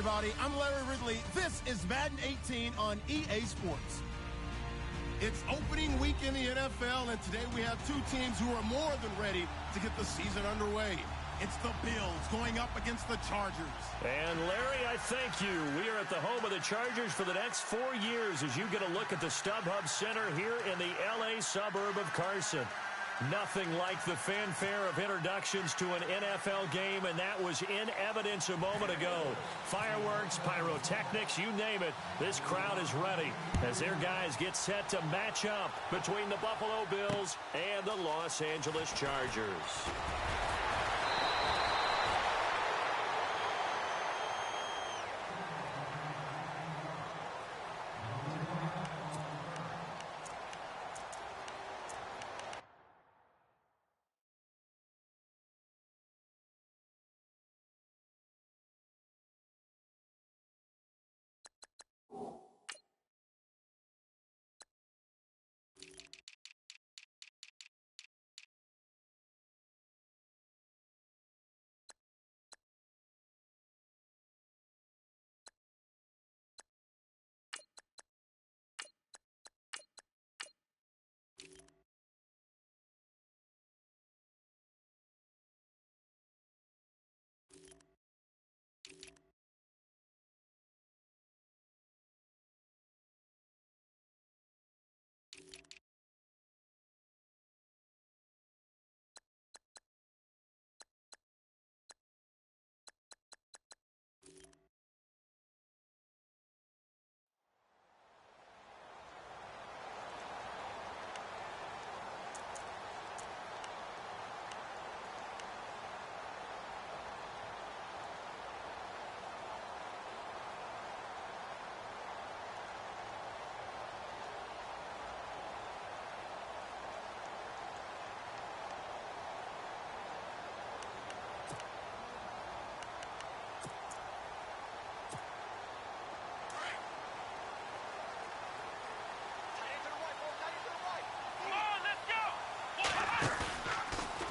everybody. I'm Larry Ridley. This is Madden 18 on EA Sports. It's opening week in the NFL, and today we have two teams who are more than ready to get the season underway. It's the Bills going up against the Chargers. And Larry, I thank you. We are at the home of the Chargers for the next 4 years as you get a look at the StubHub Center here in the L.A. suburb of Carson. Nothing like the fanfare of introductions to an NFL game, and that was in evidence a moment ago. Fireworks, pyrotechnics, you name it, this crowd is ready as their guys get set to match up between the Buffalo Bills and the Los Angeles Chargers.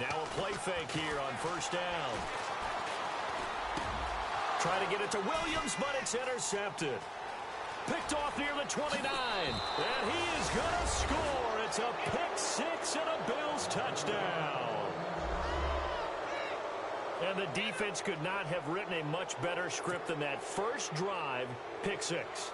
Now a play fake here on first down. Try to get it to Williams, but it's intercepted. Picked off near the 29. And he is going to score. It's a pick six and a Bills touchdown. And the defense could not have written a much better script than that first drive, pick six.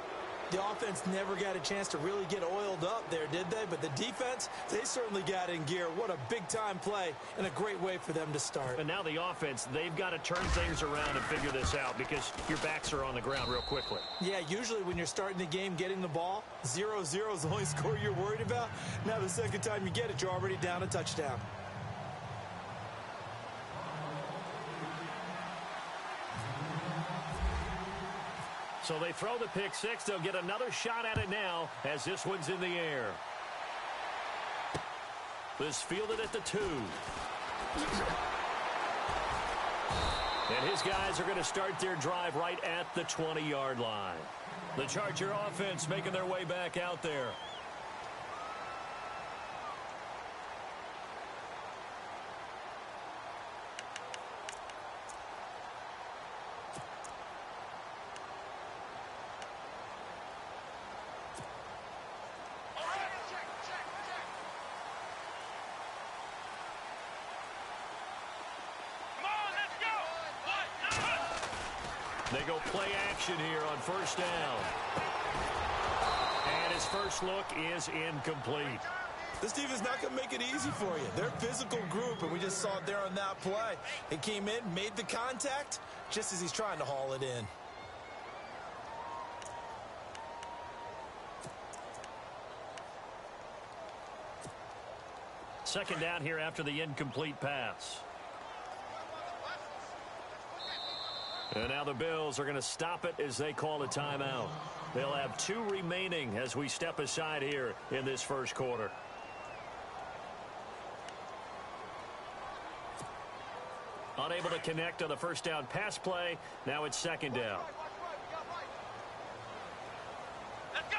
The offense never got a chance to really get oiled up there, did they? But the defense, they certainly got in gear. What a big-time play and a great way for them to start. And now the offense, they've got to turn things around and figure this out because your backs are on the ground real quickly. Yeah, usually when you're starting the game getting the ball, 0-0 is the only score you're worried about. Now the second time you get it, you're already down a touchdown. So they throw the pick six. They'll get another shot at it now as this one's in the air. This fielded at the 2. And his guys are going to start their drive right at the 20-yard line. The Charger offense making their way back out there. They go play action here on first down. And his first look is incomplete. This defense not going to make it easy for you. They're a physical group, and we just saw it there on that play. He came in, made the contact, just as he's trying to haul it in. Second down here after the incomplete pass. And now the Bills are going to stop it as they call a timeout. They'll have 2 remaining as we step aside here in this first quarter. Unable to connect on the first down pass play. Now it's second down. Let's go.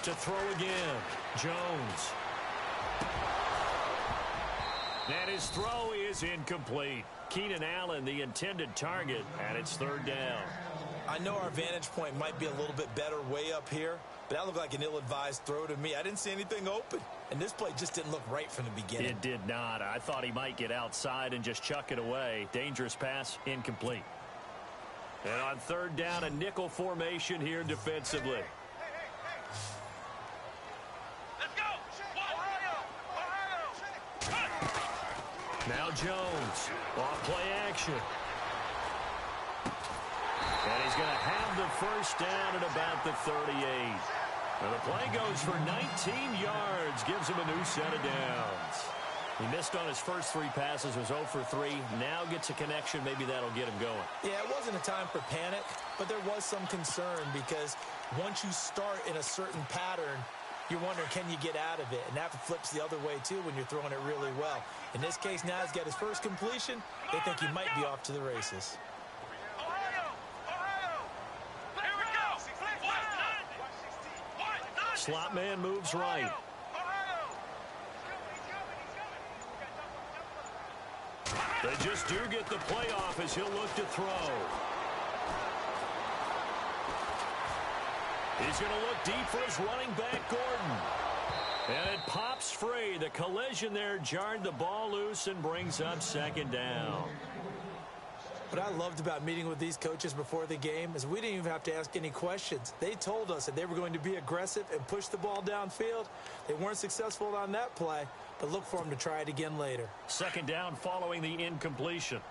To throw again, Jones. And his throw is incomplete. Keenan Allen, the intended target, and it's third down. I know our vantage point might be a little bit better way up here, but that looked like an ill-advised throw to me. I didn't see anything open, and this play just didn't look right from the beginning. It did not. I thought he might get outside and just chuck it away. Dangerous pass, incomplete. And on third down, a nickel formation here defensively. Let's go! Now Jones, off play action. And he's going to have the first down at about the 38. Now the play goes for 19 yards, gives him a new set of downs. He missed on his first 3 passes, was 0 for 3. Now gets a connection, maybe that'll get him going. Yeah, it wasn't a time for panic, but there was some concern because once you start in a certain pattern, you're wondering, can you get out of it? And that flips the other way, too, when you're throwing it really well. In this case, now he's got his first completion. They think he might be off to the races. Slot man moves right. They just do get the play off as he'll look to throw. He's going to look deep for his running back, Gordon. And it pops free. The collision there jarred the ball loose and brings up second down. What I loved about meeting with these coaches before the game is we didn't even have to ask any questions. They told us that they were going to be aggressive and push the ball downfield. They weren't successful on that play, but look for them to try it again later. Second down following the incompletion.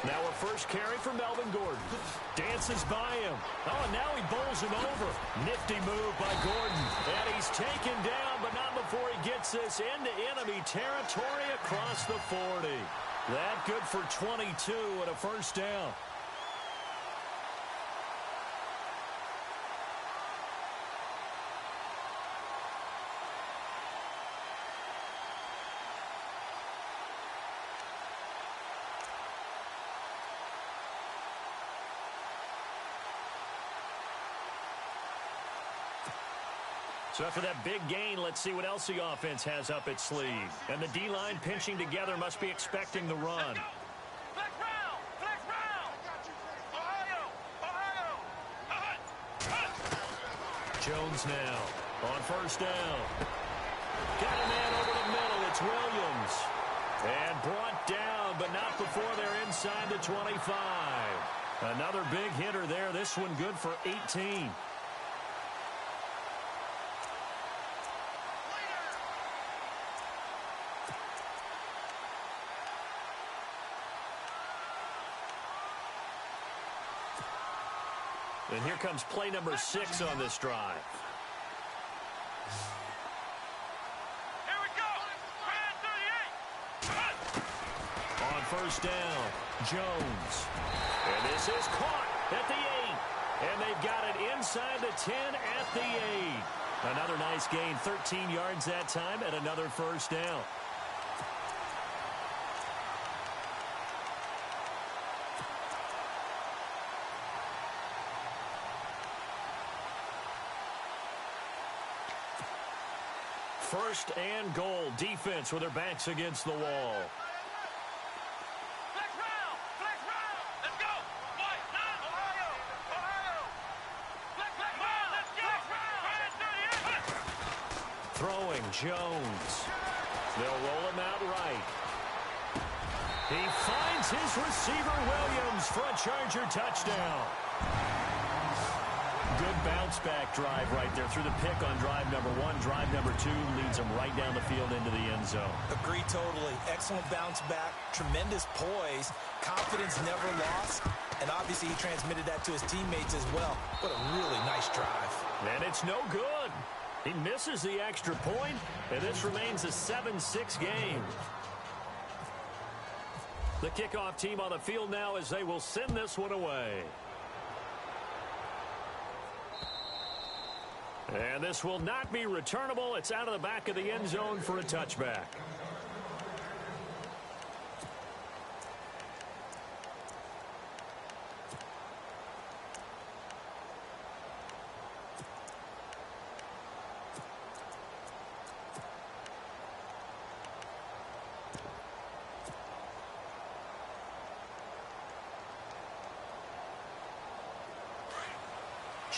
Now a first carry for Melvin Gordon. Dances by him. Oh, and now he bowls him over. Nifty move by Gordon. And he's taken down, but not before he gets this into enemy territory across the 40. That good for 22 and a first down. So after that big gain, let's see what else the offense has up its sleeve. And the D-line pinching together must be expecting the run. Flex round! Flex round! Jones now on first down. Got a man over the middle. It's Williams. And brought down, but not before they're inside the 25. Another big hitter there. This one good for 18. And here comes play number 6 on this drive. Here we go! 38! On first down, Jones. And this is caught at the 8. And they've got it inside the 10 at the 8. Another nice gain, 13 yards that time, and another first down. First and goal. Defense with their backs against the wall. Flex round! Flex round! Let's go! White, nine, Ohio! Flex round! Let's go! Throwing, Jones. They'll roll him out right. He finds his receiver, Williams, for a Charger touchdown. Good bounce-back drive right there through the pick on drive number 1. Drive number 2 leads him right down the field into the end zone. Agree totally. Excellent bounce back. Tremendous poise. Confidence never lost. And obviously he transmitted that to his teammates as well. What a really nice drive. And it's no good. He misses the extra point, and this remains a 7-6 game. The kickoff team on the field now as they will send this one away. And this will not be returnable. It's out of the back of the end zone for a touchback.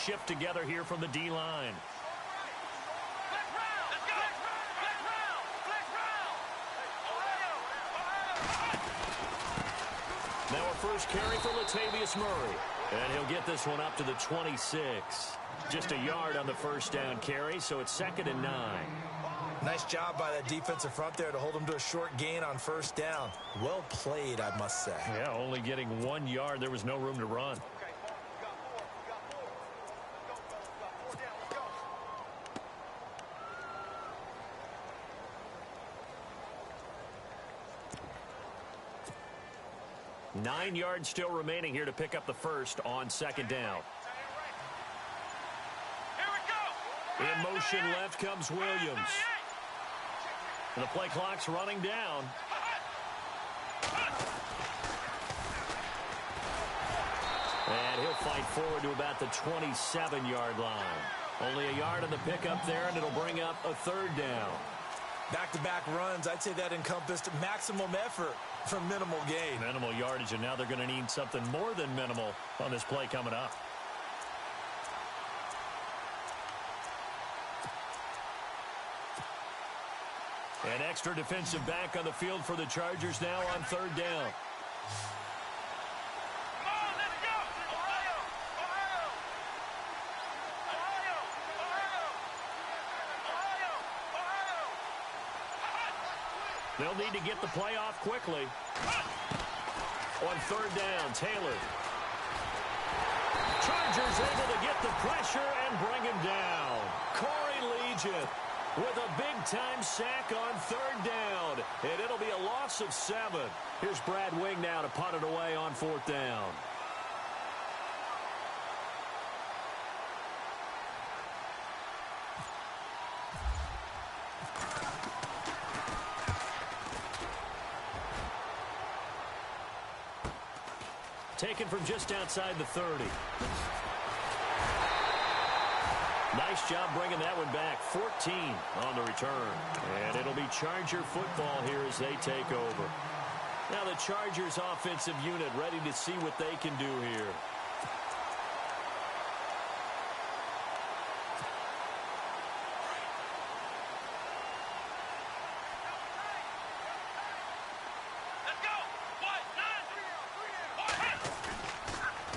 shift together here from the D-line. Now a first carry for Latavius Murray. And he'll get this one up to the 26. Just a yard on the first down carry, so it's 2nd and 9. Nice job by that defensive front there to hold him to a short gain on first down. Well played, I must say. Yeah, only getting 1 yard. There was no room to run. Nine yards still remaining here to pick up the first on 2nd down. In motion left comes Williams. And the play clock's running down. And he'll fight forward to about the 27-yard line. Only a yard on the pickup there, and it'll bring up a 3rd down. Back-to-back runs, I'd say that encompassed maximum effort for minimal gain. Minimal yardage, and now they're going to need something more than minimal on this play coming up. An extra defensive back on the field for the Chargers now on 3rd down. They'll need to get the play off quickly. On 3rd down, Taylor. Chargers able to get the pressure and bring him down. Corey Legion with a big-time sack on 3rd down. And it'll be a loss of 7. Here's Brad Wing now to punt it away on 4th down. Taken from just outside the 30. Nice job bringing that one back. 14 on the return. And it'll be Charger football here as they take over. Now the Chargers offensive unit ready to see what they can do here.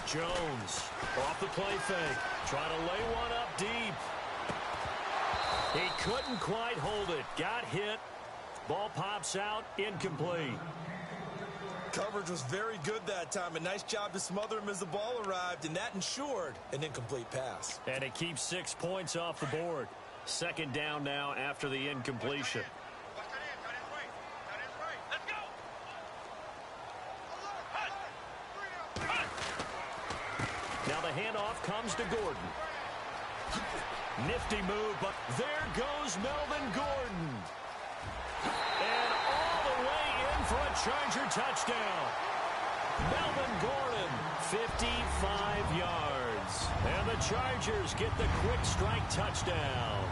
Jones off the play fake. Trying to lay one up deep. He couldn't quite hold it. Got hit. Ball pops out. Incomplete. Coverage was very good that time. A nice job to smother him as the ball arrived, and that ensured an incomplete pass. And it keeps 6 points off the board. 2nd down now after the incompletion. Now the handoff comes to Gordon. Nifty move, but there goes Melvin Gordon. And all the way in for a Charger touchdown. Melvin Gordon, 55 yards. And the Chargers get the quick strike touchdown.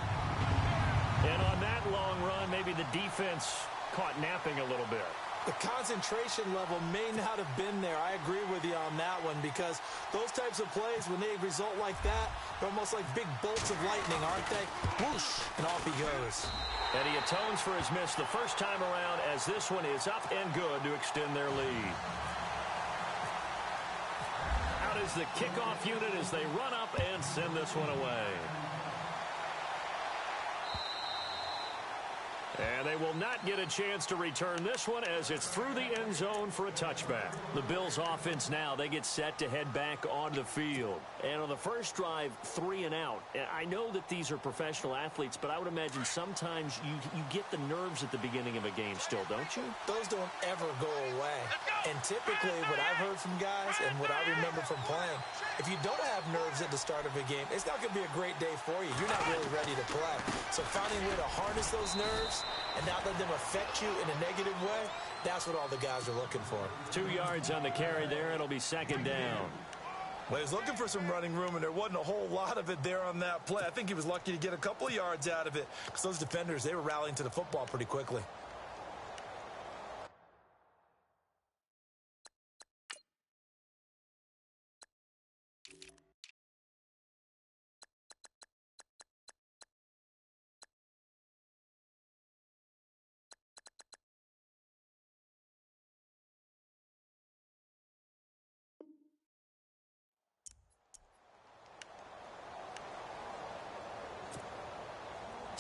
And on that long run, maybe the defense caught napping a little bit. The concentration level may not have been there. I agree with you on that one, because those types of plays, when they result like that, they're almost like big bolts of lightning, aren't they? Whoosh, and off he goes. And he atones for his miss the first time around, as this one is up and good to extend their lead. Out is the kickoff unit as they run up and send this one away. And they will not get a chance to return this one as it's through the end zone for a touchback. The Bills offense now, they get set to head back on the field. And on the first drive, 3 and out. I know that these are professional athletes, but I would imagine sometimes you get the nerves at the beginning of a game still, don't you? Those don't ever go away. And typically what I've heard from guys and what I remember from playing, if you don't have nerves at the start of a game, it's not going to be a great day for you. You're not really ready to play. So finding a way to harness those nerves and not let them affect you in a negative way, that's what all the guys are looking for. 2 yards on the carry there. It'll be 2nd down. Well, he was looking for some running room, and there wasn't a whole lot of it there on that play. I think he was lucky to get a couple of yards out of it, because those defenders, they were rallying to the football pretty quickly.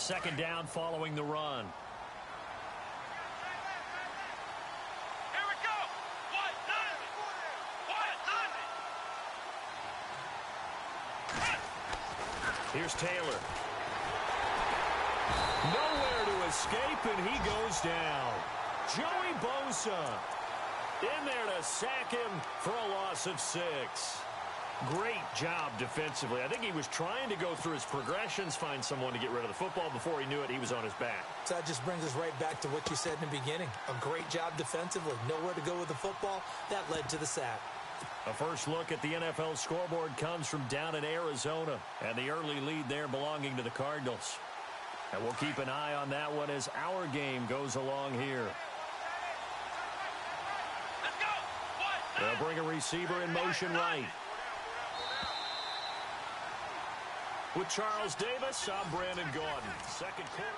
second down following the run. Here we go. White, Donovan. White, Donovan. Here's Taylor. Nowhere to escape, and he goes down. Joey Bosa in there to sack him for a loss of 6. Great job defensively. I think he was trying to go through his progressions, find someone to get rid of the football. Before he knew it, he was on his back. So that just brings us right back to what you said in the beginning. A great job defensively. Nowhere to go with the football. That led to the sack. A first look at the NFL scoreboard comes from down in Arizona, and the early lead there belonging to the Cardinals. And we'll keep an eye on that one as our game goes along here. Let's go. White, They'll bring a receiver in motion right. With Charles Davis, I'm Brandon Gaudin. Second quarter.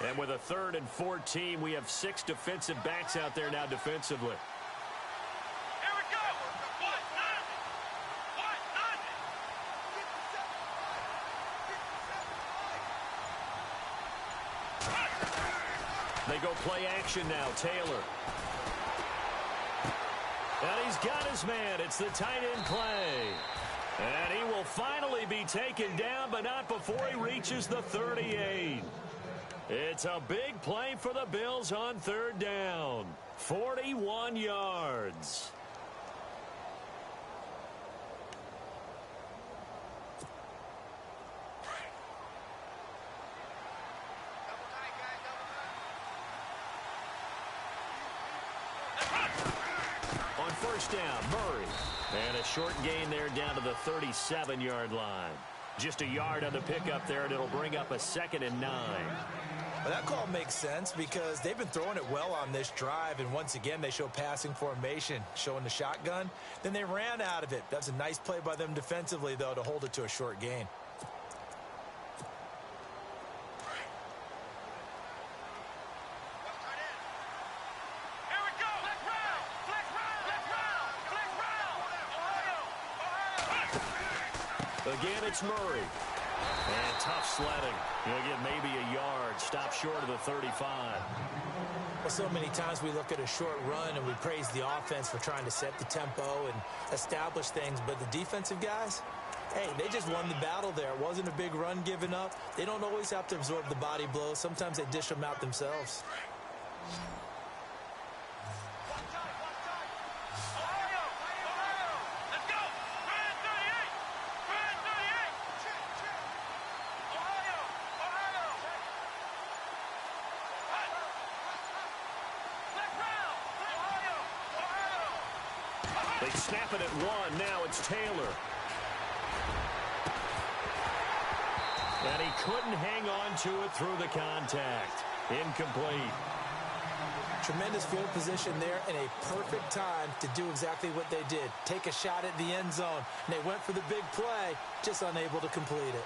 And with a 3rd and 14, we have 6 defensive backs out there now defensively. Here we go. White, Donovan. White, Donovan. They go play action now. Taylor. And he's got his man. It's the tight end play. And he will finally be taken down, but not before he reaches the 38. It's a big play for the Bills on 3rd down. 41 yards. On 1st down, Murray. And a short gain there down to the 37-yard line. Just a yard on the pickup there, and it'll bring up a 2nd and 9. Well, that call makes sense because they've been throwing it well on this drive, and once again they show passing formation, showing the shotgun. Then they ran out of it. That's a nice play by them defensively, though, to hold it to a short gain. Here we go. Flex round. Flex round. Flex round. Flex round. Ohio. Ohio. Again, it's Murray. And tough sledding. He'll get maybe a yard. Stop short of the 35. Well, so many times we look at a short run and we praise the offense for trying to set the tempo and establish things. But the defensive guys, hey, they just won the battle there. It wasn't a big run given up. They don't always have to absorb the body blows. Sometimes they dish them out themselves. Ohio. Ohio. Let's go. Brand 38. Brand 38. Ohio. Ohio. Flex round. Ohio. Ohio. They snap it at 1. Now it's Taylor. And he couldn't hang on to it through the contact. Incomplete. Tremendous field position there and a perfect time to do exactly what they did. Take a shot at the end zone. And they went for the big play, just unable to complete it.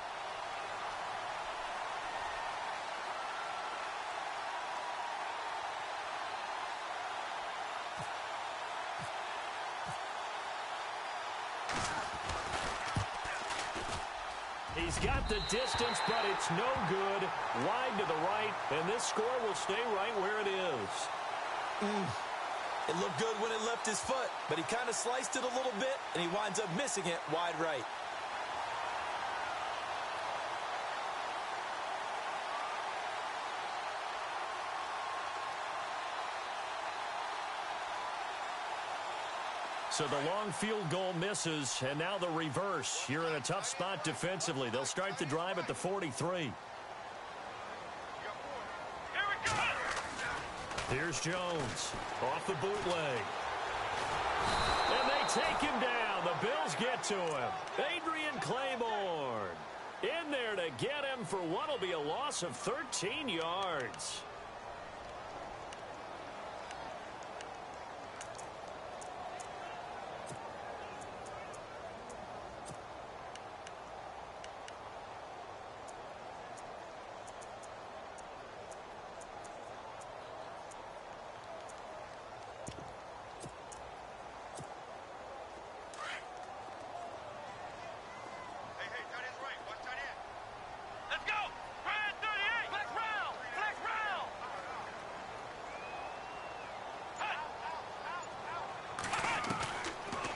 He's got the distance, but it's no good. Wide to the right, and this score will stay right where it is. It looked good when it left his foot, but he kind of sliced it a little bit, and he winds up missing it wide right. So the long field goal misses, and now the reverse. You're in a tough spot defensively. They'll start the drive at the 43. Here we go. Here's Jones off the bootleg. And they take him down. The Bills get to him. Adrian Claiborne in there to get him for what will be a loss of 13 yards.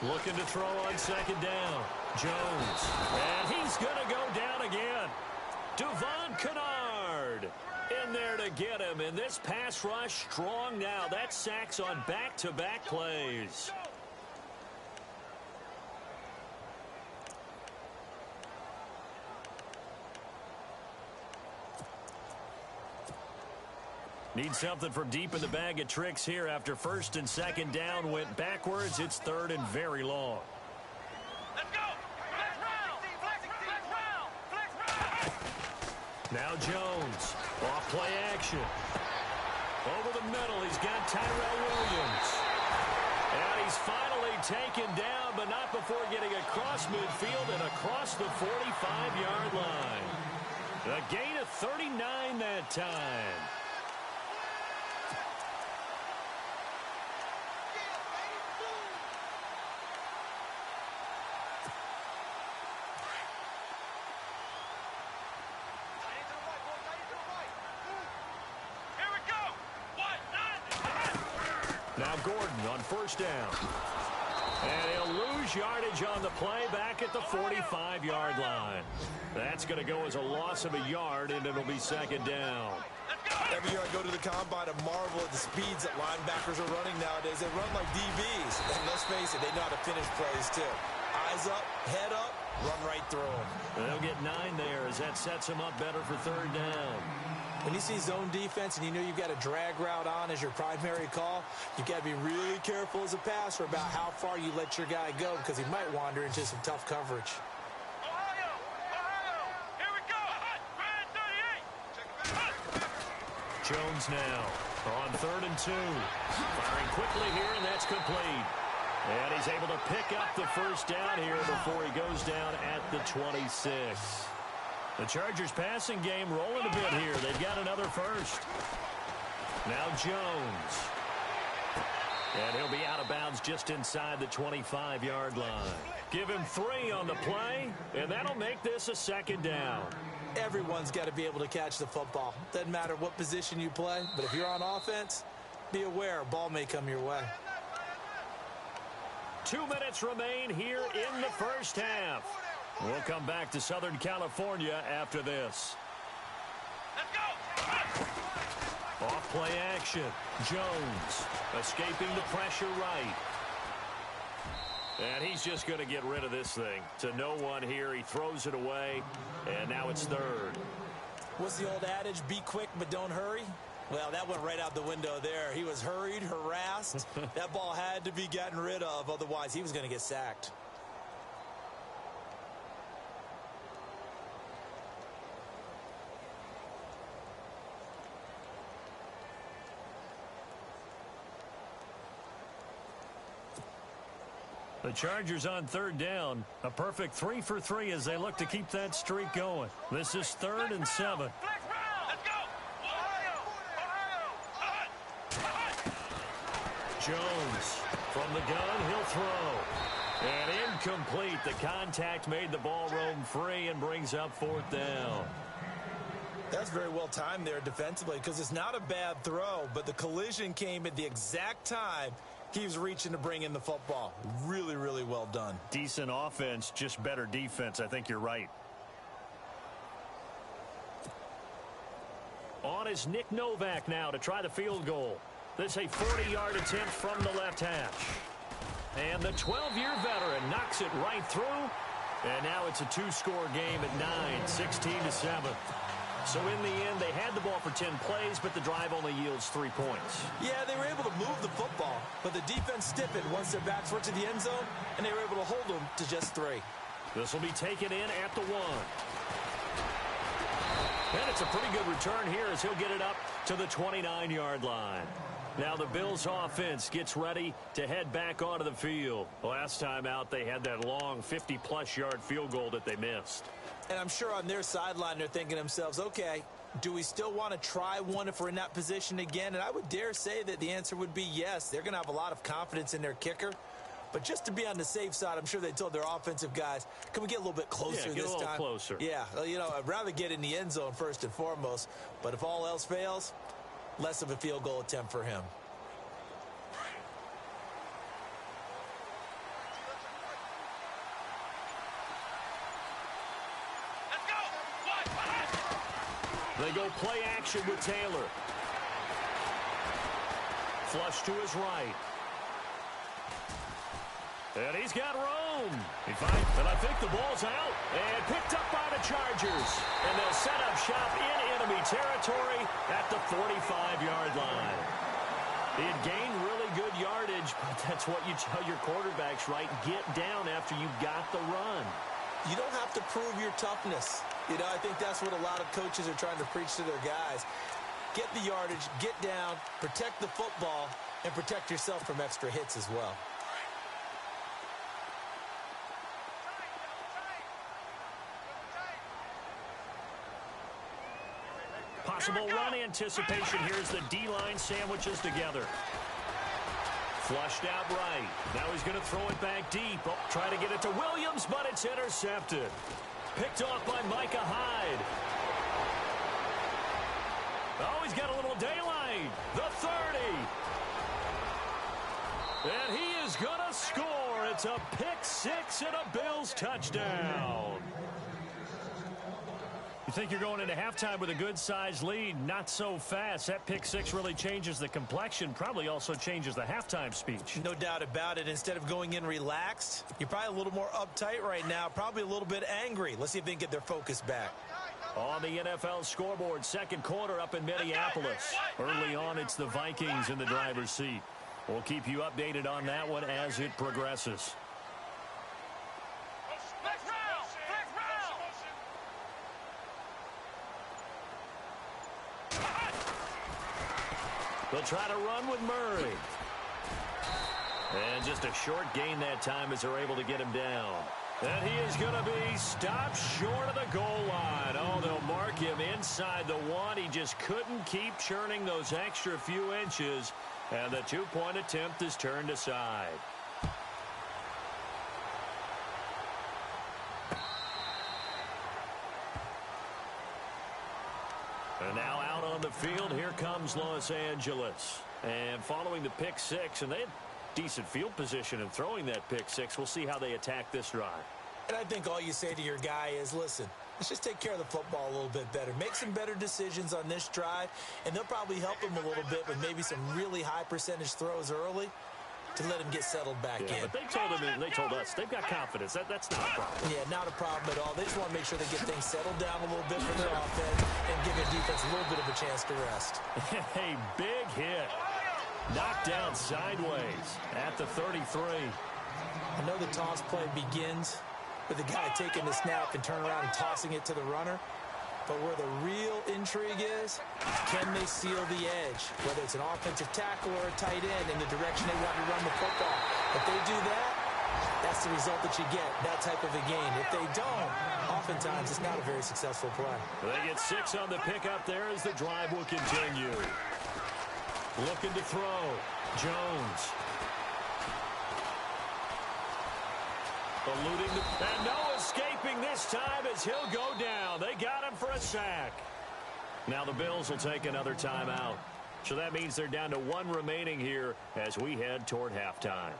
Looking to throw on second down. Jones. And he's going to go down again. Devon Kennard in there to get him. And this pass rush strong now. That's sacks on back-to-back plays. Need something from deep in the bag of tricks here after first and second down went backwards. It's third and very long. Let's go. Flex round. Flex round. Now Jones. Off play action. Over the middle, he's got Tyrell Williams. And he's finally taken down, but not before getting across midfield and across the 45-yard line. A gain of 39 that time. Now Gordon on first down. And he'll lose yardage on the play back at the 45-yard line. That's going to go as a loss of a yard, and it'll be second down. Every year I go to the combine and marvel at the speeds that linebackers are running nowadays. They run like DBs. And let's face it, they know how to finish plays too. Eyes up, head up, run right through them. They'll get 9 there as that sets them up better for third down. When you see zone defense and you know you've got a drag route on as your primary call, you've got to be really careful as a passer about how far you let your guy go because he might wander into some tough coverage. Ohio, here we go. Red 38. Jones now on third and 2. Firing quickly here, and that's complete. And he's able to pick up the first down here before he goes down at the 26. The Chargers passing game rolling a bit here. They've got another first. Now Jones. And he'll be out of bounds just inside the 25-yard line. Give him 3 on the play, and that'll make this a second down. Everyone's got to be able to catch the football. Doesn't matter what position you play, but if you're on offense, be aware a ball may come your way. 2 minutes remain here in the first half. We'll come back to Southern California after this. Let's go. Off play action. Jones escaping the pressure right. And he's just going to get rid of this thing. To no one here. He throws it away. And now it's third. What's the old adage? Be quick, but don't hurry. Well, that went right out the window there. He was hurried, harassed. That ball had to be gotten rid of. Otherwise, he was going to get sacked. The Chargers on third down. A perfect 3 for 3 as they look to keep that streak going. This is third and 7. Flex round. Let's go. Ohio. Jones from the gun. He'll throw. And incomplete. The contact made the ball roam free and brings up fourth down. That's very well timed there defensively because it's not a bad throw, but the collision came at the exact time he was reaching to bring in the football. Really, really well done. Decent offense, just better defense. I think you're right. On is Nick Novak now to try the field goal. This a 40-yard attempt from the left hash. And the 12-year veteran knocks it right through. And now it's a 2-score game at 9, 16-7. So in the end, they had the ball for 10 plays, but the drive only yields 3 points. Yeah, they were able to move the football, but the defense stiffened once their backs were to the end zone, and they were able to hold them to just 3. This will be taken in at the 1. And it's a pretty good return here as he'll get it up to the 29-yard line. Now the Bills offense gets ready to head back onto the field. Last time out, they had that long 50-plus yard field goal that they missed. And I'm sure on their sideline they're thinking to themselves, okay, do we still want to try one if we're in that position again? And I would dare say that the answer would be yes. They're going to have a lot of confidence in their kicker. But just to be on the safe side, I'm sure they told their offensive guys, can we get a little bit closer this time? Yeah, get a little closer. Yeah, you know, I'd rather get in the end zone first and foremost. But if all else fails, less of a field goal attempt for him. They go play action with Taylor. Flush to his right. And he's got room. And I think the ball's out. And picked up by the Chargers. And they'll set up shop in enemy territory at the 45-yard line. It gained really good yardage, but that's what you tell your quarterbacks, right? Get down after you got the run. You don't have to prove your toughness. You know, I think that's what a lot of coaches are trying to preach to their guys. Get the yardage, get down, protect the football, and protect yourself from extra hits as well. Possible run anticipation. Here's the D-line sandwiches together. Flushed out right. Now he's going to throw it back deep. Oh, try to get it to Williams, but it's intercepted. Picked off by Micah Hyde. Oh, he's got a little daylight. The 30. And he is going to score. It's a pick six and a Bills touchdown. You think you're going into halftime with a good-sized lead. Not so fast. That pick six really changes the complexion. Probably also changes the halftime speech. No doubt about it. Instead of going in relaxed, you're probably a little more uptight right now. Probably a little bit angry. Let's see if they can get their focus back. On the NFL scoreboard, second quarter up in Minneapolis. Early on, it's the Vikings in the driver's seat. We'll keep you updated on that one as it progresses. They'll try to run with Murray. And just a short gain that time as they're able to get him down. And he is going to be stopped short of the goal line. Oh, they'll mark him inside the one. He just couldn't keep churning those extra few inches. And the two-point attempt is turned aside. And now out on the field, here comes Los Angeles. And following the pick six, and they had decent field position in throwing that pick six. We'll see how they attack this drive. And I think all you say to your guy is, listen, let's just take care of the football a little bit better. Make some better decisions on this drive, and they'll probably help him a little bit with maybe some really high percentage throws early to let him get settled back in. But they told us they've got confidence. That's not a problem. Yeah, not a problem at all. They just want to make sure they get things settled down a little bit for their offense and give their defense a little bit of a chance to rest. A big hit. Knocked down sideways at the 33. I know the toss play begins with the guy taking the snap and turn around and tossing it to the runner. But where the real intrigue is, can they seal the edge? Whether it's an offensive tackle or a tight end in the direction they want to run the football. If they do that, that's the result that you get, that type of a game. If they don't, oftentimes it's not a very successful play. They get 6 on the pickup there as the drive will continue. Looking to throw. Jones. Eluding the... And no escaping this time as he'll go down. They got him for a sack. Now the Bills will take another timeout. So that means they're down to 1 remaining here as we head toward halftime.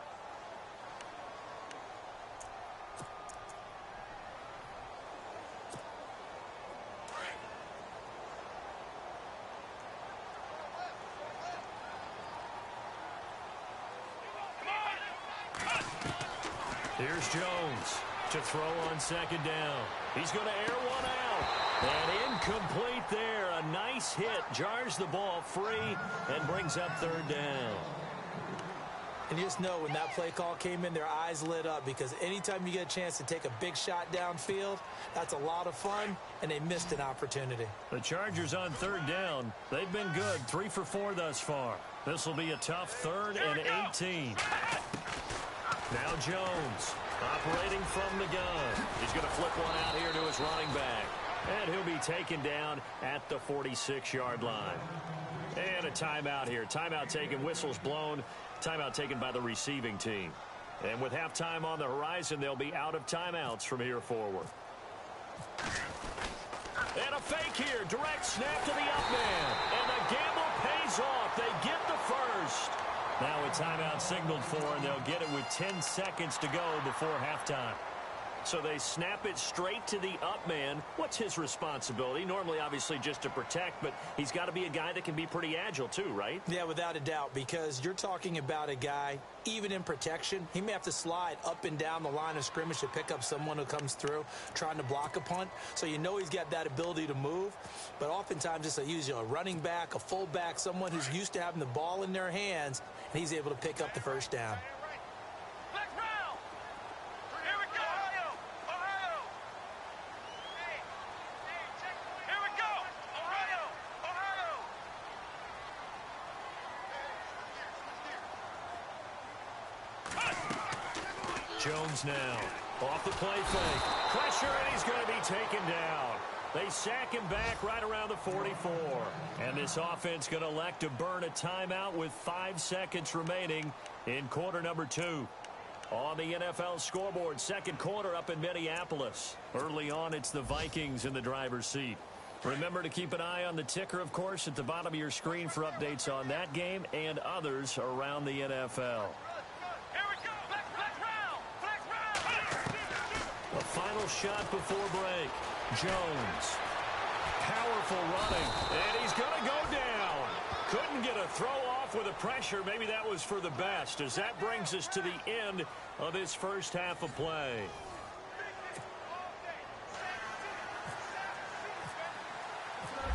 Here's Jones to throw on second down. He's going to air one out. And incomplete there. A nice hit. Jars the ball free and brings up third down. And you just know when that play call came in, their eyes lit up because anytime you get a chance to take a big shot downfield, that's a lot of fun, and they missed an opportunity. The Chargers on third down. They've been good. 3 for 4 thus far. This will be a tough 3rd and 18. Now Jones operating from the gun. He's going to flip one out here to his running back. And he'll be taken down at the 46-yard line. And a timeout here. Timeout taken, whistles blown. Timeout taken by the receiving team. And with halftime on the horizon, they'll be out of timeouts from here forward. And a fake here. Direct snap to the up man. And the gamble pays off. They get the first. Now a timeout signaled for, and they'll get it with 10 seconds to go before halftime. So they snap it straight to the up man. What's his responsibility? Normally, obviously, just to protect, but he's got to be a guy that can be pretty agile too, right? Yeah, without a doubt, because you're talking about a guy, even in protection, he may have to slide up and down the line of scrimmage to pick up someone who comes through trying to block a punt. So you know he's got that ability to move, but oftentimes it's usually a running back, a fullback, someone who's used to having the ball in their hands, and he's able to pick up the first down. Jones now, off the play fake. Pressure, and he's going to be taken down. They sack him back right around the 44. And this offense going to elect to burn a timeout with 5 seconds remaining in quarter number 2. On the NFL scoreboard, second quarter up in Minneapolis. Early on, it's the Vikings in the driver's seat. Remember to keep an eye on the ticker, of course, at the bottom of your screen for updates on that game and others around the NFL. A final shot before break. Jones. Powerful running. And he's going to go down. Couldn't get a throw off with the pressure. Maybe that was for the best, as that brings us to the end of this first half of play.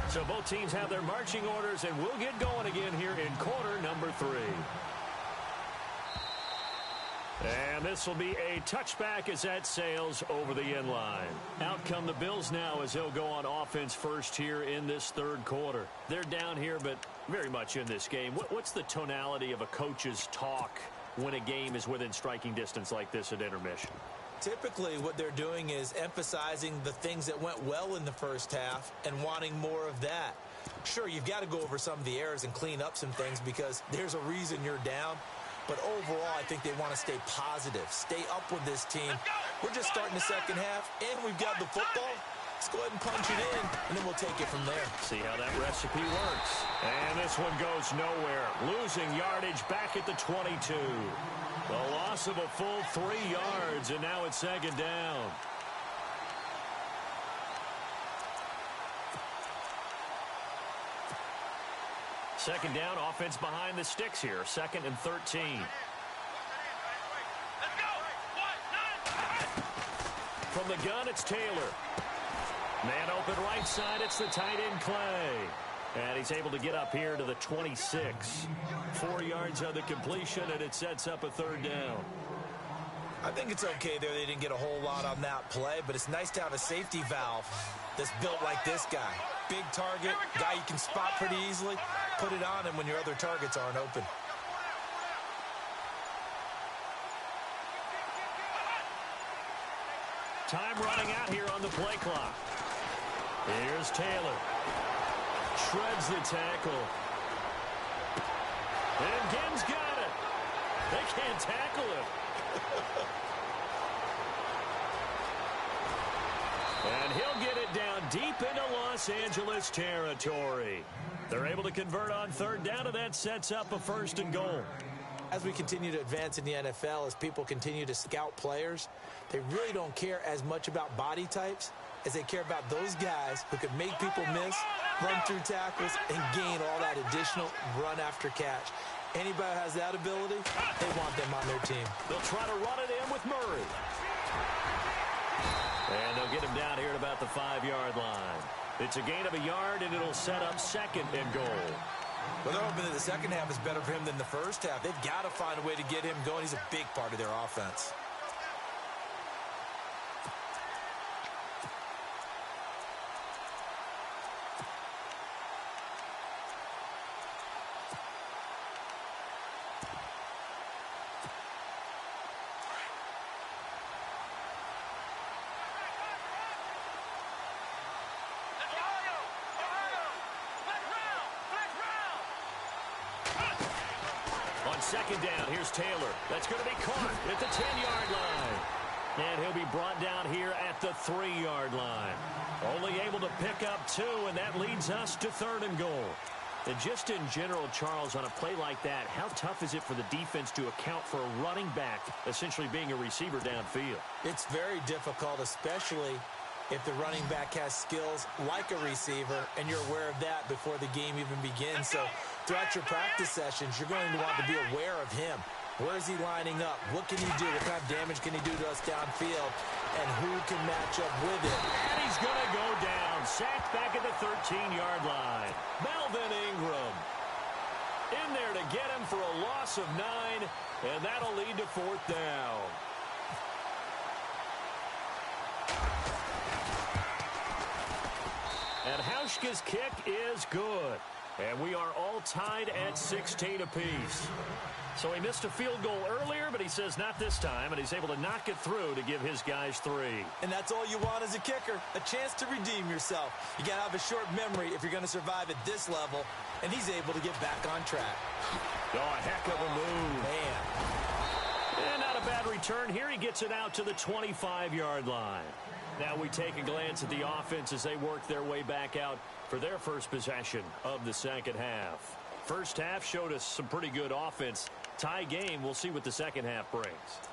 So both teams have their marching orders, and we'll get going again here in quarter number 3. And this will be a touchback as that sails over the end line. Out come the Bills now as they'll go on offense first here in this third quarter. They're down here, but very much in this game. What's the tonality of a coach's talk when a game is within striking distance like this at intermission? Typically, what they're doing is emphasizing the things that went well in the first half and wanting more of that. Sure, you've got to go over some of the errors and clean up some things because there's a reason you're down. But overall, I think they want to stay positive, stay up with this team. We're just starting the second half, and we've got the football. Let's go ahead and punch it in, and then we'll take it from there. See how that recipe works. And this one goes nowhere. Losing yardage back at the 22. The loss of a full 3 yards, and now it's second down. Second down, offense behind the sticks here. 2nd and 13. Let's go. 1, 9. From the gun, it's Taylor. Man open right side, it's the tight end Clay. And he's able to get up here to the 26. 4 yards on the completion, and it sets up a 3rd down. I think it's okay there. They didn't get a whole lot on that play, but it's nice to have a safety valve that's built like this guy. Big target, guy you can spot pretty easily. Put it on him when your other targets aren't open. Time running out here on the play clock. Here's Taylor. Shreds the tackle. And Gibbs got it. They can't tackle him. And he'll get it down deep into Los Angeles territory. They're able to convert on 3rd down, and that sets up a 1st and goal. As we continue to advance in the NFL, as people continue to scout players, they really don't care as much about body types as they care about those guys who can make people miss, run through tackles, and gain all that additional run after catch. Anybody who has that ability, they want them on their team. They'll try to run it in with Murray. And they'll get him down here at about the 5-yard line. It's a gain of a yard, and it'll set up 2nd and goal. Well, they're hoping that the second half is better for him than the first half. They've got to find a way to get him going. He's a big part of their offense. Second down, here's Taylor. That's going to be caught at the 10-yard line. And he'll be brought down here at the 3-yard line. Only able to pick up 2, and that leads us to 3rd and goal. And just in general, Charles, on a play like that, how tough is it for the defense to account for a running back essentially being a receiver downfield? It's very difficult, especially if the running back has skills like a receiver, and you're aware of that before the game even begins. So throughout your practice sessions, you're going to want to be aware of him. Where is he lining up? What can he do? What kind of damage can he do to us downfield? And who can match up with it? And he's going to go down. Sacked back at the 13-yard line. Melvin Ingram in there to get him for a loss of 9, and that'll lead to 4th down. And Hauschka's kick is good. And we are all tied at 16 apiece. So he missed a field goal earlier, but he says not this time, and he's able to knock it through to give his guys 3. And that's all you want as a kicker, a chance to redeem yourself. You got to have a short memory if you're going to survive at this level, and he's able to get back on track. Oh, a heck of a move. Man. And not a bad return here. He gets it out to the 25-yard line. Now we take a glance at the offense as they work their way back out for their first possession of the second half. First half showed us some pretty good offense. Tie game, we'll see what the second half brings.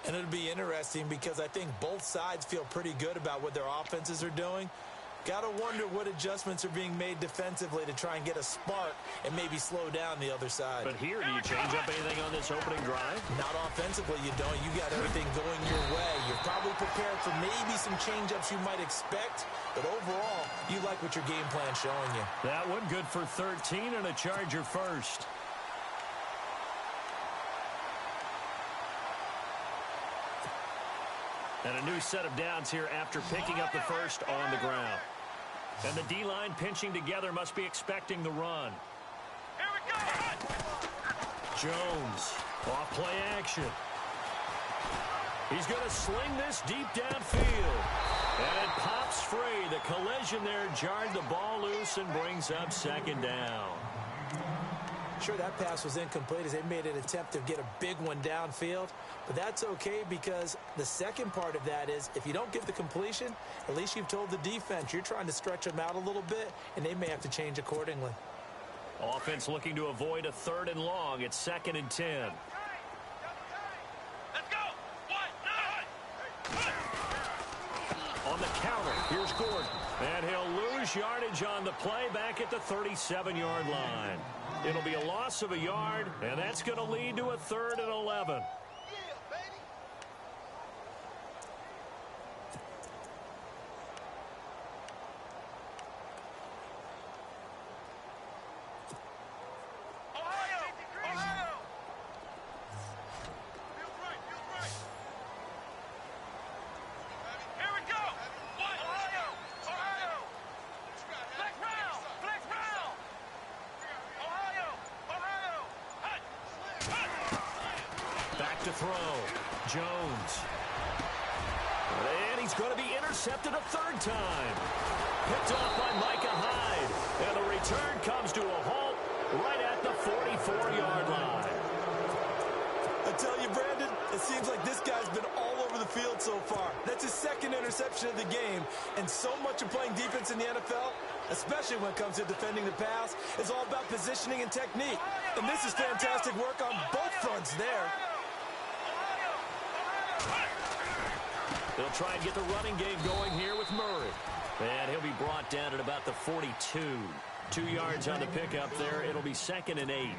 And it'll be interesting because I think both sides feel pretty good about what their offenses are doing. Got to wonder what adjustments are being made defensively to try and get a spark and maybe slow down the other side. But here, do you change up anything on this opening drive? Not offensively, you don't. You got everything going your way. You're probably prepared for maybe some change-ups you might expect, but overall, you like what your game plan's showing you. That one good for 13 and a Charger first. And a new set of downs here after picking up the first on the ground. And the D-line pinching together must be expecting the run. Here we go. Jones, off play action. He's going to sling this deep downfield. And it pops free. The collision there jarred the ball loose and brings up second down. Sure, that pass was incomplete as they made an attempt to get a big one downfield. But that's okay because the second part of that is if you don't get the completion, at least you've told the defense you're trying to stretch them out a little bit, and they may have to change accordingly. Offense looking to avoid a 3rd and long. It's 2nd and 10. Let's go. 1, 9. On the counter, here's Gordon. And he'll lose yardage on the play back at the 37-yard line. It'll be a loss of a yard, and that's going to lead to a 3rd and 11. To throw. Jones. And he's going to be intercepted a 3rd time. Picked off by Micah Hyde. And the return comes to a halt right at the 44-yard line. I tell you, Brandon, it seems like this guy's been all over the field so far. That's his 2nd interception of the game. And so much of playing defense in the NFL, especially when it comes to defending the pass, is all about positioning and technique. And this is fantastic work on both fronts there. They'll try and get the running game going here with Murray. And he'll be brought down at about the 42. 2 yards on the pickup there. It'll be 2nd and 8.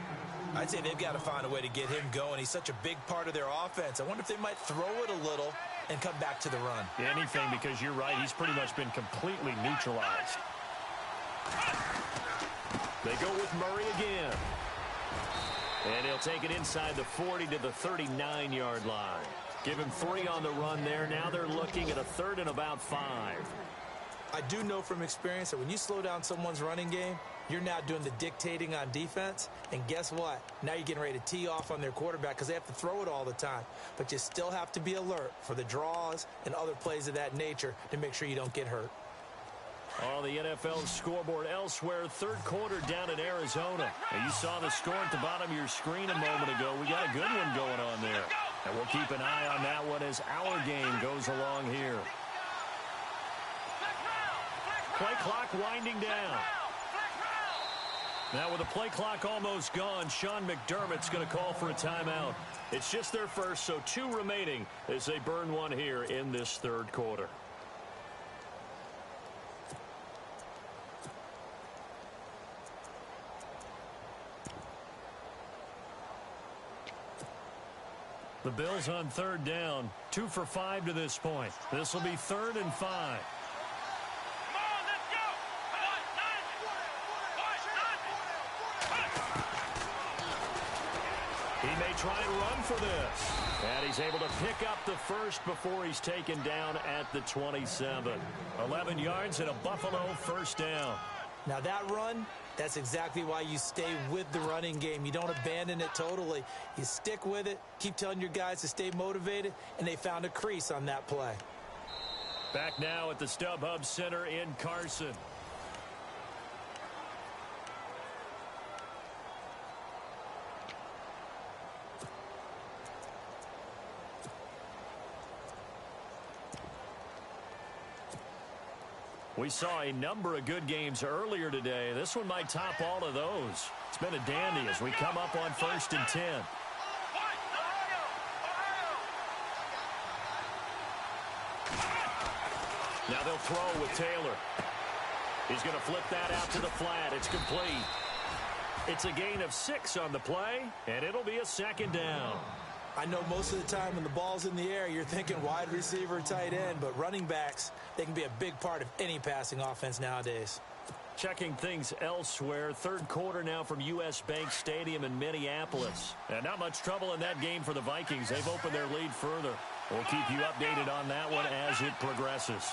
I'd say they've got to find a way to get him going. He's such a big part of their offense. I wonder if they might throw it a little and come back to the run. Anything, because you're right. He's pretty much been completely neutralized. They go with Murray again. And he'll take it inside the 40 to the 39-yard line. Give him 3 on the run there. Now they're looking at a 3rd and about 5. I do know from experience that when you slow down someone's running game, you're now doing the dictating on defense. And guess what? Now you're getting ready to tee off on their quarterback because they have to throw it all the time. But you still have to be alert for the draws and other plays of that nature to make sure you don't get hurt. On the NFL scoreboard elsewhere, 3rd quarter down in Arizona. And you saw the score at the bottom of your screen a moment ago. We got a good one going on there. And we'll keep an eye on that one as our game goes along here. Play clock winding down. Now with the play clock almost gone, Sean McDermott's going to call for a timeout. It's just their first, so 2 remaining as they burn one here in this third quarter. The Bills on third down, 2 for 5 to this point. This will be 3rd and 5. He may try and run for this. And he's able to pick up the first before he's taken down at the 27. 11 yards and a Buffalo first down. Now that run, that's exactly why you stay with the running game. You don't abandon it totally. You stick with it, keep telling your guys to stay motivated, and they found a crease on that play. Back now at the StubHub Center in Carson. We saw a number of good games earlier today. This one might top all of those. It's been a dandy as we come up on 1st and 10. Now they'll throw with Taylor. He's going to flip that out to the flat. It's complete. It's a gain of 6 on the play, and it'll be a 2nd down. I know most of the time when the ball's in the air, you're thinking wide receiver, tight end, but running backs, they can be a big part of any passing offense nowadays. Checking things elsewhere, third quarter now from U.S. Bank Stadium in Minneapolis. And not much trouble in that game for the Vikings. They've opened their lead further. We'll keep you updated on that one as it progresses.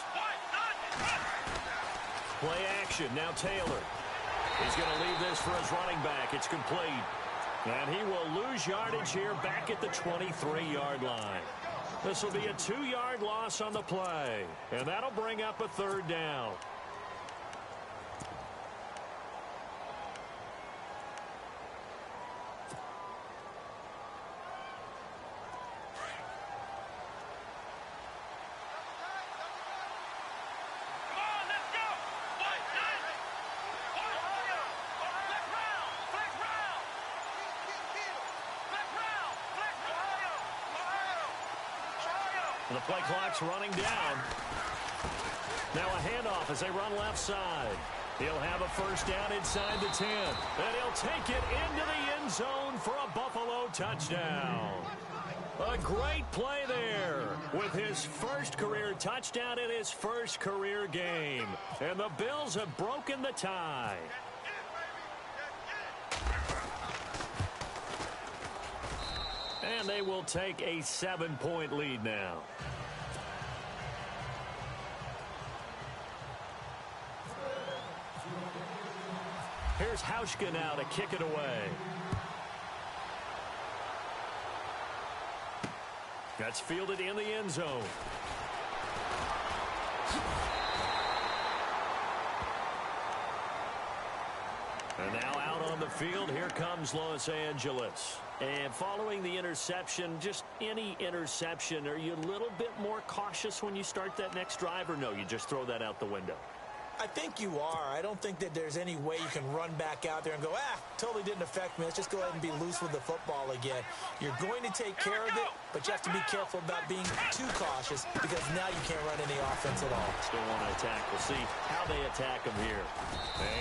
Play action, now Taylor. He's going to leave this for his running back. It's complete. And he will lose yardage here back at the 23-yard line. This will be a 2-yard loss on the play. And that'll bring up a 3rd down. The play clock's running down. Now a handoff as they run left side. He'll have a first down inside the 10. And he'll take it into the end zone for a Buffalo touchdown. A great play there with his first career touchdown in his first career game. And the Bills have broken the tie. And they will take a 7-point lead now. Here's Hauschka now to kick it away. That's fielded in the end zone. And now out on the field, here comes Los Angeles. And following the interception, just any interception, are you a little bit more cautious when you start that next drive, or no, you just throw that out the window? I think you are. I don't think that there's any way you can run back out there and go, totally didn't affect me. Let's just go ahead and be loose with the football again. You're going to take care of it, but you have to be careful about being too cautious because now you can't run any offense at all. Still want to attack. We'll see how they attack them here.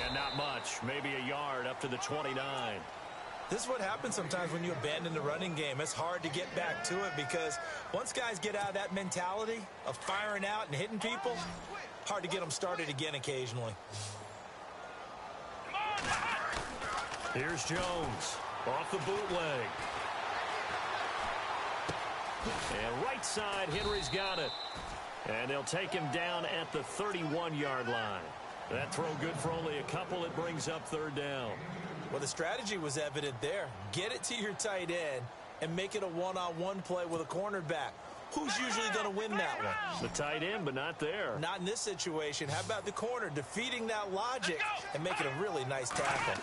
And not much. Maybe a yard up to the 29. This is what happens sometimes when you abandon the running game. It's hard to get back to it because once guys get out of that mentality of firing out and hitting people, hard to get them started again occasionally. Here's Jones off the bootleg. And right side, Henry's got it. And they'll take him down at the 31-yard line. That throw good for only a couple. It brings up 3rd down. Well, the strategy was evident there. Get it to your tight end and make it a one-on-one play with a cornerback. Who's usually going to win that one? The tight end, but not there. Not in this situation. How about the corner defeating that logic and making a really nice tackle?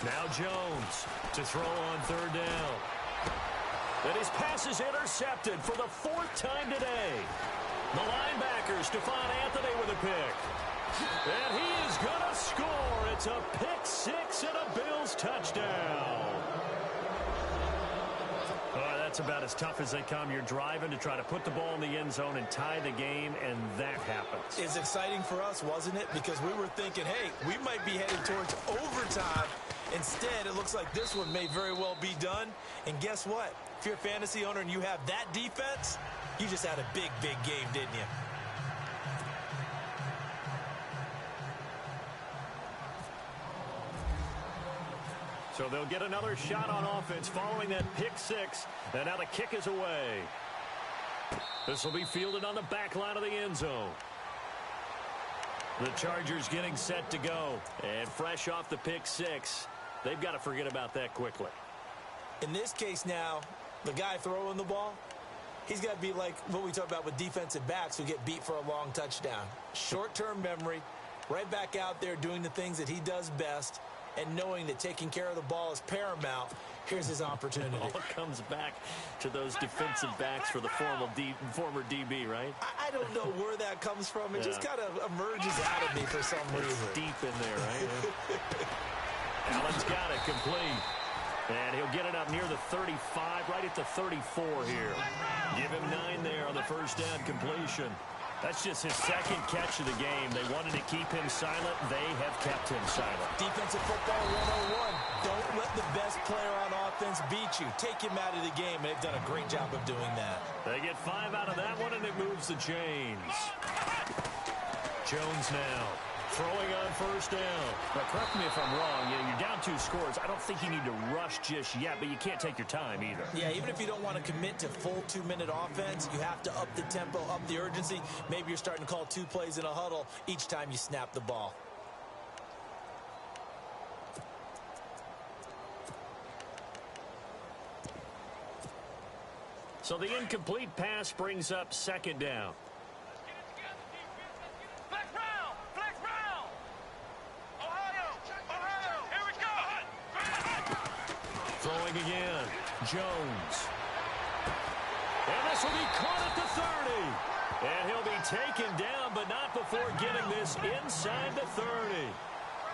Now Jones to throw on 3rd down. And his pass is intercepted for the 4th time today. The linebacker, Stephon Anthony with a pick. And he is going to score. It's a pick six and a Bills touchdown. That's about as tough as they come. You're driving to try to put the ball in the end zone and tie the game, and that happens. It's exciting for us, wasn't it? Because we were thinking, hey, we might be headed towards overtime. Instead, it looks like this one may very well be done. And guess what? If you're a fantasy owner and you have that defense, you just had a big, big game, didn't you? So they'll get another shot on offense following that pick six. And now the kick is away. This will be fielded on the back line of the end zone. The Chargers getting set to go. And fresh off the pick six, they've got to forget about that quickly. In this case now, the guy throwing the ball, he's got to be like what we talk about with defensive backs who get beat for a long touchdown. Short-term memory, right back out there doing the things that he does best, and knowing that taking care of the ball is paramount. Here's his opportunity. It all comes back to those defensive backs for the former DB, right? I don't know where that comes from. It just kind of emerges out of me for some reason. Deep in there, right? Allen's got it complete. And he'll get it up near the 35, right at the 34 here. Give him 9 there on the first down completion. That's just his second catch of the game. They wanted to keep him silent. They have kept him silent. Defensive football 101. Don't let the best player on offense beat you. Take him out of the game, and they've done a great job of doing that. They get 5 out of that one, and it moves the chains. Jones now throwing on first down. Now, correct me if I'm wrong. You're down 2 scores. I don't think you need to rush just yet, but you can't take your time either. Yeah, even if you don't want to commit to full 2-minute offense, you have to up the tempo, up the urgency. Maybe you're starting to call 2 plays in a huddle each time you snap the ball. So the incomplete pass brings up second down. Throwing again, Jones. And this will be caught at the 30. And he'll be taken down, but not before getting this inside the 30.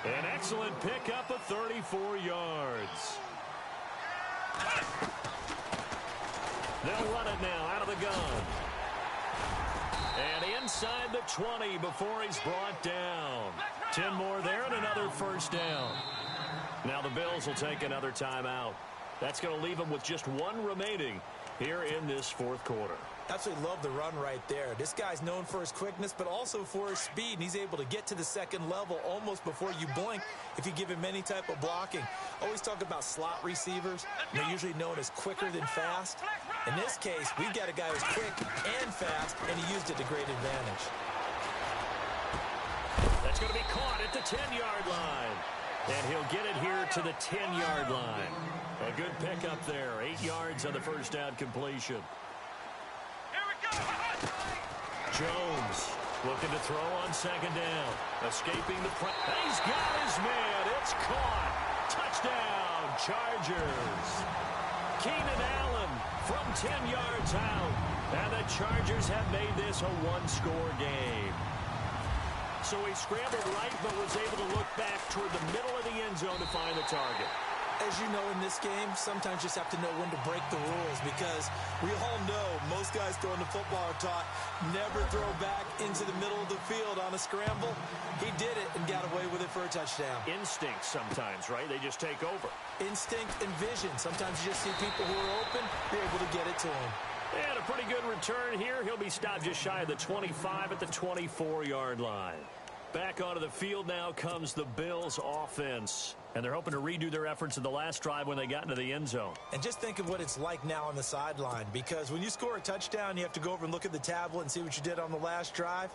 An excellent pickup of 34 yards. They'll run it now out of the gun. And inside the 20 before he's brought down. 10 more there and another first down. Now the Bills will take another timeout. That's going to leave them with just 1 remaining here in this fourth quarter. Absolutely love the run right there. This guy's known for his quickness, but also for his speed. And he's able to get to the second level almost before you blink if you give him any type of blocking. Always talk about slot receivers. They're usually known as quicker than fast. In this case, we've got a guy who's quick and fast, and he used it to great advantage. That's going to be caught at the 10-yard line. And he'll get it here to the 10-yard line. A good pickup there. 8 yards on the first down completion. Jones looking to throw on second down. Escaping the press. He's got his man. It's caught. Touchdown, Chargers. Keenan Allen from 10 yards out. And the Chargers have made this a 1-score game. So he scrambled right, but was able to look back toward the middle of the end zone to find the target. As you know, in this game, sometimes you just have to know when to break the rules, because we all know most guys throwing the football are taught never throw back into the middle of the field on a scramble. He did it and got away with it for a touchdown. Instinct sometimes, right? They just take over. Instinct and vision. Sometimes you just see people who are open, you're able to get it to them. And a pretty good return here. He'll be stopped just shy of the 25 at the 24-yard line. Back onto the field now comes the Bills offense. And they're hoping to redo their efforts in the last drive when they got into the end zone. And just think of what it's like now on the sideline, because when you score a touchdown, you have to go over and look at the tablet and see what you did on the last drive.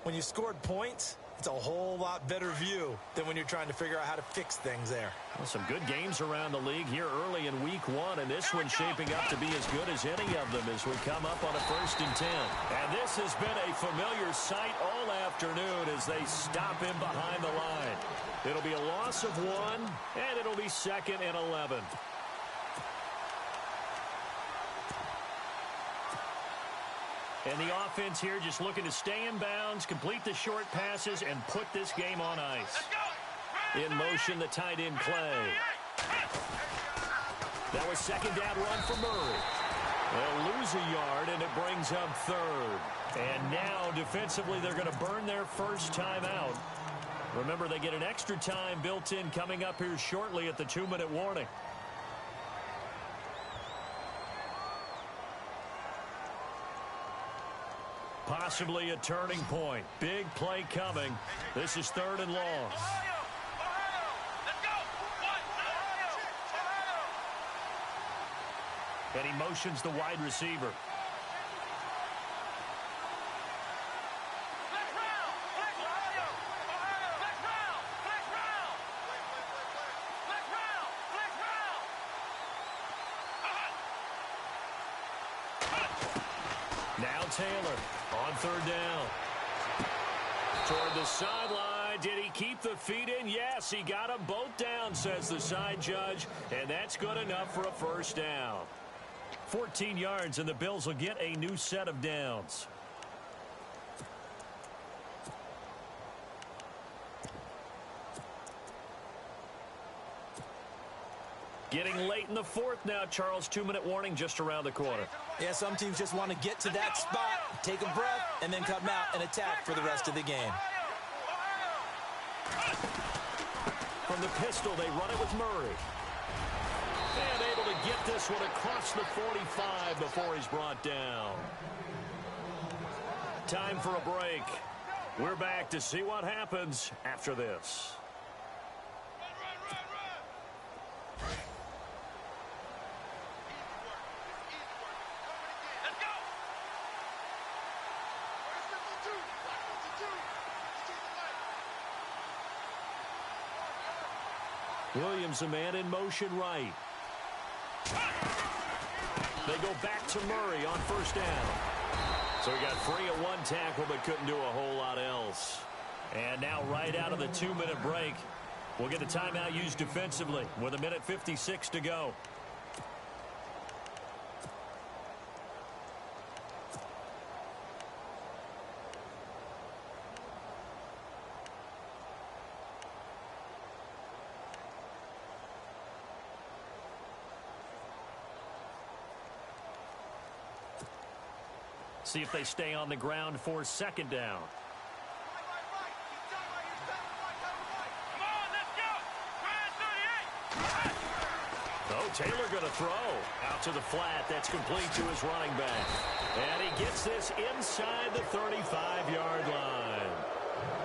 When you scored points, it's a whole lot better view than when you're trying to figure out how to fix things there. Well, some good games around the league here early in week 1, and this one's shaping up to be as good as any of them as we come up on a 1st and 10. And this has been a familiar sight all afternoon as they stop him behind the line. It'll be a loss of 1, and it'll be 2nd and 11. And the offense here just looking to stay in bounds, complete the short passes, and put this game on ice. In motion, the tight end Clay. That was second down run for Murray. They'll lose a yard, and it brings up third. And now, defensively, they're going to burn their first timeout. Remember, they get an extra time built in coming up here shortly at the 2-minute warning. Possibly a turning point. Big play coming. This is 3rd and long. And he motions the wide receiver. Now Taylor on 3rd down. Toward the sideline. Did he keep the feet in? Yes, he got them both down, says the side judge. And that's good enough for a first down. 14 yards, and the Bills will get a new set of downs. Getting late in the 4th now, Charles. 2-minute warning just around the corner. Yeah, some teams just want to get to that spot, take a breath, and then come out and attack for the rest of the game. From the pistol, they run it with Murray. And able to get this one across the 45 before he's brought down. Time for a break. We're back to see what happens after this. Williams, a man in motion right. They go back to Murray on 1st down. So he got free of one tackle but couldn't do a whole lot else. And now right out of the 2-minute break, we'll get a timeout used defensively with 1:56 to go. See if they stay on the ground for 2nd down. Oh, Taylor going to throw. Out to the flat. That's complete to his running back. And he gets this inside the 35-yard line.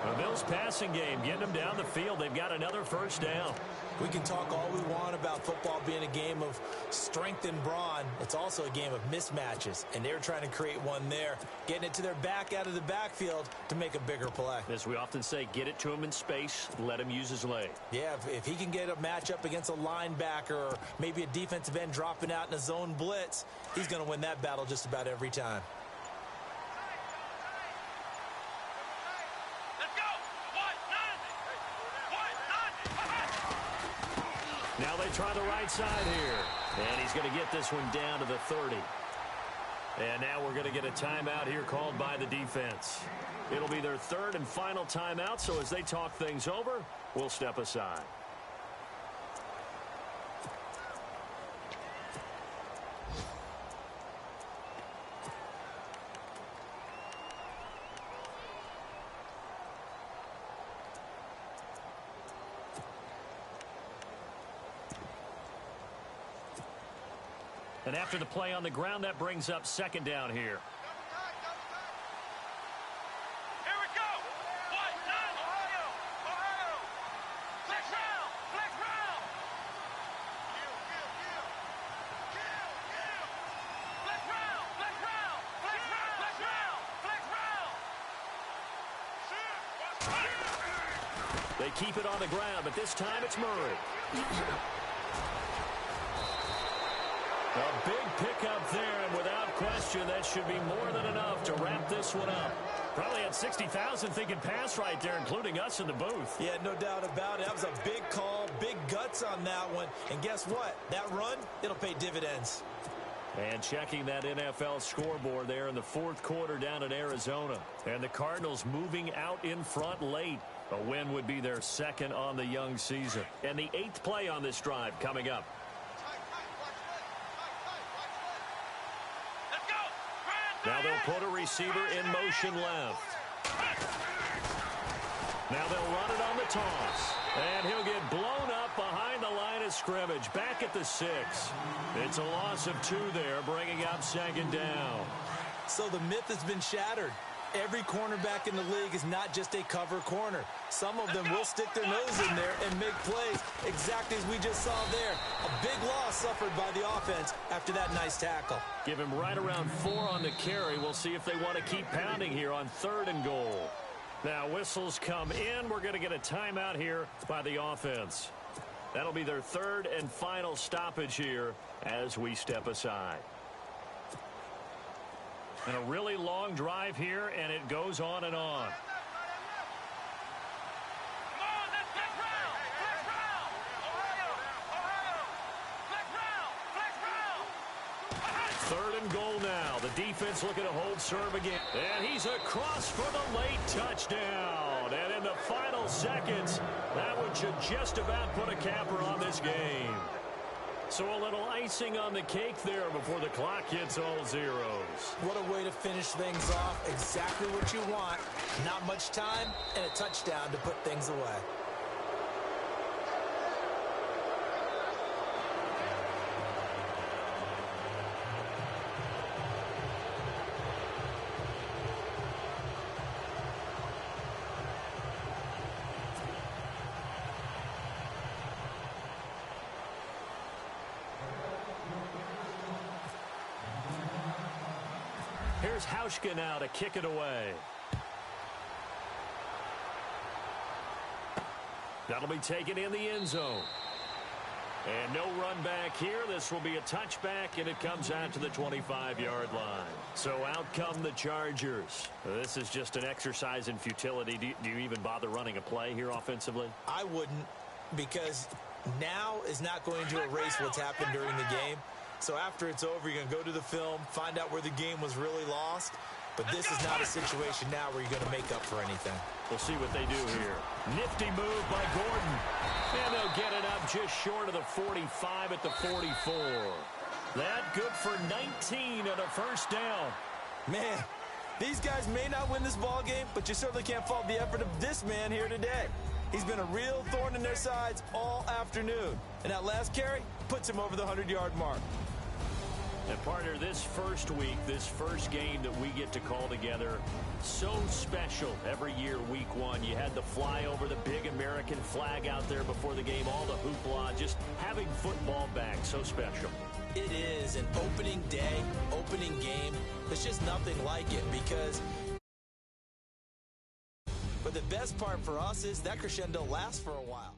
The Bills passing game getting them down the field. They've got another first down. We can talk all we want about football being a game of strength and brawn. It's also a game of mismatches, and they're trying to create one there, getting it to their back out of the backfield to make a bigger play. As we often say, get it to him in space, let him use his leg. Yeah, if he can get a matchup against a linebacker or maybe a defensive end dropping out in a zone blitz, he's going to win that battle just about every time. Now they try the right side here. And he's going to get this one down to the 30. And now we're going to get a timeout here called by the defense. It'll be their 3rd and final timeout, so as they talk things over, we'll step aside. And after the play on the ground, that brings up 2nd down here. Here we go. White, nine, Ohio. Flex round. Kill. Flex round. They keep it on the ground, but this time it's Murray. A big pickup there, and without question, that should be more than enough to wrap this one up. Probably had 60,000 thinking pass right there, including us in the booth. Yeah, no doubt about it. That was a big call, big guts on that one. And guess what? That run, it'll pay dividends. And checking that NFL scoreboard there in the fourth quarter down in Arizona. And the Cardinals moving out in front late. A win would be their second on the young season. And the 8th play on this drive coming up. Let's go. Now they'll put a receiver in motion left. Now they'll run it on the toss. And he'll get blown up behind the line of scrimmage. Back at the 6. It's a loss of 2 there, bringing up second down. So the myth has been shattered. Every cornerback in the league is not just a cover corner. Some of them will stick their nose in there and make plays exactly as we just saw there. A big loss suffered by the offense after that nice tackle. Give him right around 4 on the carry. We'll see if they want to keep pounding here on 3rd and goal. Now whistles come in. We're going to get a timeout here by the offense. That'll be their 3rd and final stoppage here as we step aside. And a really long drive here, and it goes on and on. Come on, let's flex round. Flex round. Ohio. Flex round. 3rd and goal now. The defense looking to hold serve again. And he's across for the late touchdown. And in the final seconds, that one should just about put a capper on this game. So a little icing on the cake there before the clock hits all zeros. What a way to finish things off. Exactly what you want. Not much time and a touchdown to put things away. Here's Hauschka now to kick it away. That'll be taken in the end zone. And no run back here. This will be a touchback, and it comes out to the 25-yard line. So out come the Chargers. This is just an exercise in futility. Do you even bother running a play here offensively? I wouldn't, because now is not going to erase what's happened during the game. So after it's over, you're going to go to the film, find out where the game was really lost. But this is not a situation now where you're going to make up for anything. We'll see what they do here. Nifty move by Gordon. And they'll get it up just short of the 45 at the 44. That good for 19 and a first down. Man, these guys may not win this ball game, but you certainly can't fault the effort of this man here today. He's been a real thorn in their sides all afternoon. And that last carry puts him over the 100-yard mark. And partner, this first week, this first game that we get to call together, so special every year, week 1. You had the flyover, the big American flag out there before the game, all the hoopla, just having football back, so special. It is an opening day, opening game. There's just nothing like it because... But the best part for us is that crescendo lasts for a while.